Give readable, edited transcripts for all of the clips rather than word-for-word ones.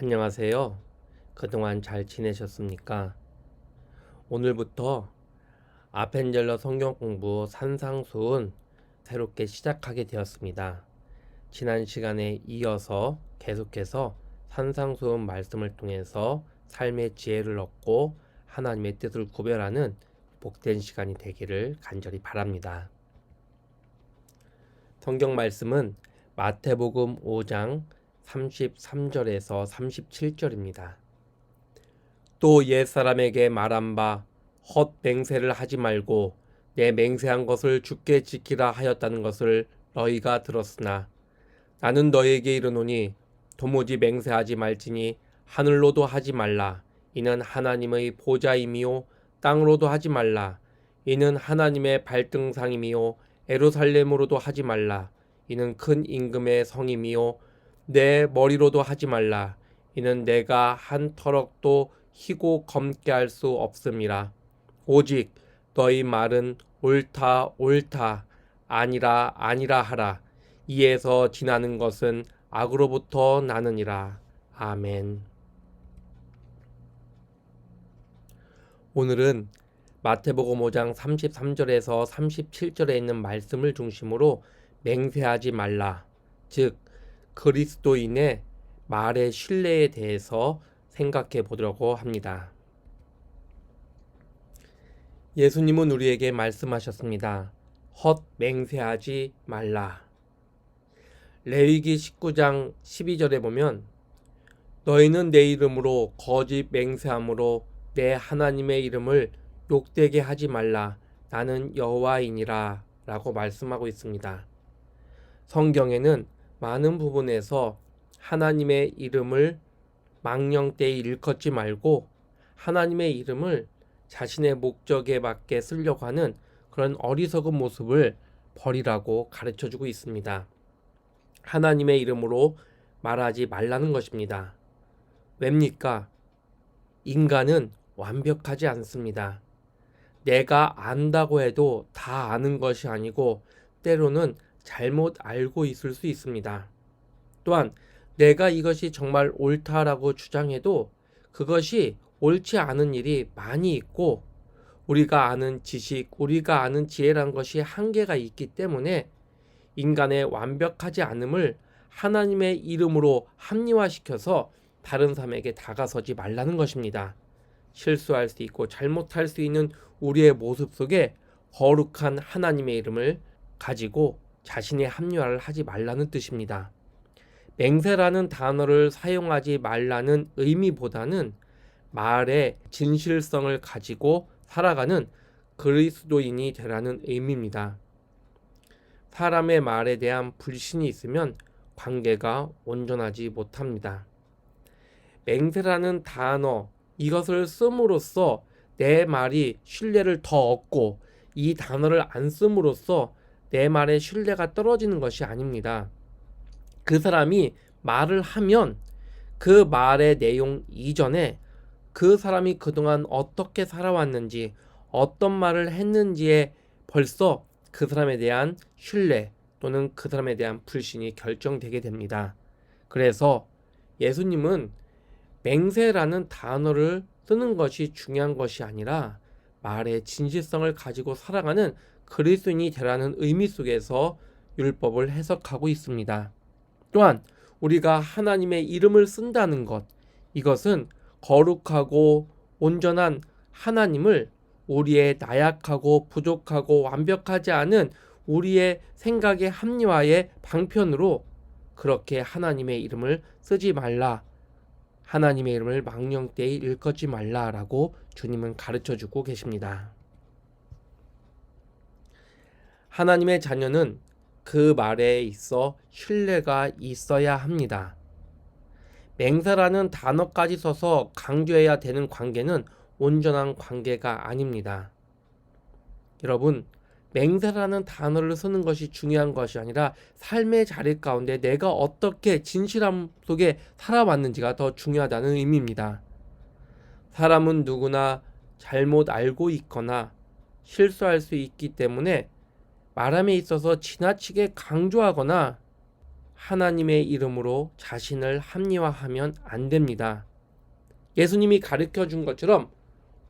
안녕하세요. 그동안 잘 지내셨습니까? 오늘부터 아펜젤러 성경 공부 산상수훈 새롭게 시작하게 되었습니다. 지난 시간에 이어서 계속해서 산상수훈 말씀을 통해서 삶의 지혜를 얻고 하나님의 뜻을 구별하는 복된 시간이 되기를 간절히 바랍니다. 성경 말씀은 마태복음 5장 33절에서 37절입니다. 또 옛사람에게 말한 바 헛 맹세를 하지 말고 내 맹세한 것을 주께 지키라 하였다는 것을 너희가 들었으나 나는 너희에게 이르노니 도무지 맹세하지 말지니 하늘로도 하지 말라. 이는 하나님의 보좌임이요 땅으로도 하지 말라. 이는 하나님의 발등상임이요 예루살렘으로도 하지 말라. 이는 큰 임금의 성임이요 내 머리로도 하지 말라. 이는 내가 한 터럭도 희고 검게 할 수 없음이라. 오직 너희 말은 옳다 옳다 아니라 아니라 하라. 이에서 지나는 것은 악으로부터 나느니라. 아멘. 오늘은 마태복음 5장 33절에서 37절에 있는 말씀을 중심으로 맹세하지 말라, 즉 그리스도인의 말의 신뢰에 대해서 생각해 보려고 합니다. 예수님은 우리에게 말씀하셨습니다. 헛 맹세하지 말라. 레위기 19장 12절에 보면 너희는 내 이름으로 거짓 맹세함으로 내 하나님의 이름을 욕되게 하지 말라. 나는 여호와이니라 라고 말씀하고 있습니다. 성경에는 많은 부분에서 하나님의 이름을 망령되이 일컫지 말고 하나님의 이름을 자신의 목적에 맞게 쓰려고 하는 그런 어리석은 모습을 버리라고 가르쳐주고 있습니다. 하나님의 이름으로 말하지 말라는 것입니다. 왜입니까? 인간은 완벽하지 않습니다. 내가 안다고 해도 다 아는 것이 아니고 때로는 잘못 알고 있을 수 있습니다. 또한 내가 이것이 정말 옳다라고 주장해도 그것이 옳지 않은 일이 많이 있고 우리가 아는 지식, 우리가 아는 지혜란 것이 한계가 있기 때문에 인간의 완벽하지 않음을 하나님의 이름으로 합리화시켜서 다른 사람에게 다가서지 말라는 것입니다. 실수할 수 있고 잘못할 수 있는 우리의 모습 속에 거룩한 하나님의 이름을 가지고 자신의 합리화를 하지 말라는 뜻입니다. 맹세라는 단어를 사용하지 말라는 의미보다는 말의 진실성을 가지고 살아가는 그리스도인이 되라는 의미입니다. 사람의 말에 대한 불신이 있으면 관계가 온전하지 못합니다. 맹세라는 단어, 이것을 씀으로써 내 말이 신뢰를 더 얻고 이 단어를 안 씀으로써 내 말의 신뢰가 떨어지는 것이 아닙니다. 그 사람이 말을 하면 그 말의 내용 이전에 그 사람이 그동안 어떻게 살아왔는지 어떤 말을 했는지에 벌써 그 사람에 대한 신뢰 또는 그 사람에 대한 불신이 결정되게 됩니다. 그래서 예수님은 맹세라는 단어를 쓰는 것이 중요한 것이 아니라 말의 진실성을 가지고 살아가는 그리스도인이 되라는 의미 속에서 율법을 해석하고 있습니다. 또한 우리가 하나님의 이름을 쓴다는 것, 이것은 거룩하고 온전한 하나님을 우리의 나약하고 부족하고 완벽하지 않은 우리의 생각의 합리화의 방편으로 그렇게 하나님의 이름을 쓰지 말라, 하나님의 이름을 망령되이 일컫지 말라라고 주님은 가르쳐주고 계십니다. 하나님의 자녀는 그 말에 있어 신뢰가 있어야 합니다. 맹세라는 단어까지 써서 강조해야 되는 관계는 온전한 관계가 아닙니다. 여러분, 맹세라는 단어를 쓰는 것이 중요한 것이 아니라 삶의 자리 가운데 내가 어떻게 진실함 속에 살아왔는지가 더 중요하다는 의미입니다. 사람은 누구나 잘못 알고 있거나 실수할 수 있기 때문에 말함에 있어서 지나치게 강조하거나 하나님의 이름으로 자신을 합리화하면 안 됩니다. 예수님이 가르쳐 준 것처럼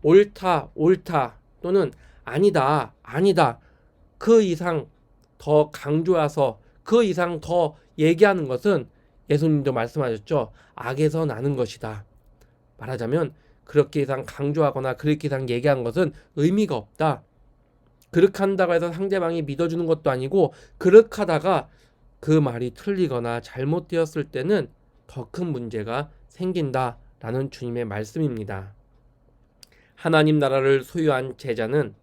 옳다, 옳다 또는 아니다, 아니다 그 이상 더 강조해서 그 이상 더 얘기하는 것은 예수님도 말씀하셨죠. 악에서 나는 것이다. 말하자면 그렇게 이상 강조하거나 그렇게 이상 얘기한 것은 의미가 없다. 그렇게 한다고 해서 상대방이 믿어주는 것도 아니고 그렇게 하다가 그 말이 틀리거나 잘못되었을 때는 더 큰 문제가 생긴다라는 주님의 말씀입니다. 하나님 나라를 소유한 제자는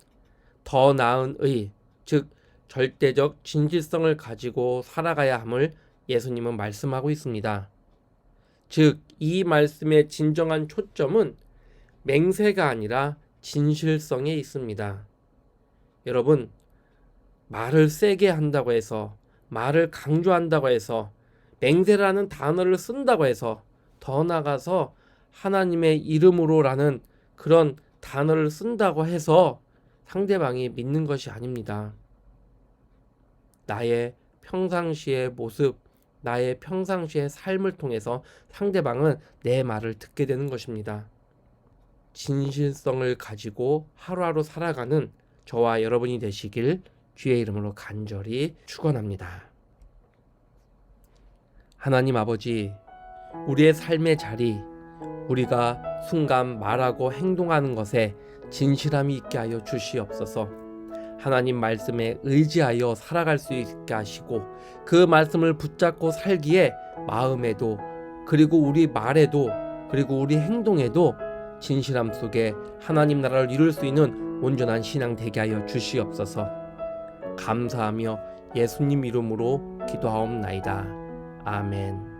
더 나은 의, 즉 절대적 진실성을 가지고 살아가야 함을 예수님은 말씀하고 있습니다. 즉 이 말씀의 진정한 초점은 맹세가 아니라 진실성에 있습니다. 여러분, 말을 세게 한다고 해서, 말을 강조한다고 해서, 맹세라는 단어를 쓴다고 해서, 더 나아가서 하나님의 이름으로라는 그런 단어를 쓴다고 해서 상대방이 믿는 것이 아닙니다. 나의 평상시의 모습, 나의 평상시의 삶을 통해서 상대방은 내 말을 듣게 되는 것입니다. 진실성을 가지고 하루하루 살아가는 저와 여러분이 되시길 주의 이름으로 간절히 축원합니다. 하나님 아버지, 우리의 삶의 자리, 우리가 순간 말하고 행동하는 것에 진실함이 있게 하여 주시옵소서. 하나님 말씀에 의지하여 살아갈 수 있게 하시고 그 말씀을 붙잡고 살기에 마음에도 그리고 우리 말에도 그리고 우리 행동에도 진실함 속에 하나님 나라를 이룰 수 있는 온전한 신앙 되게 하여 주시옵소서. 감사하며 예수님 이름으로 기도하옵나이다. 아멘.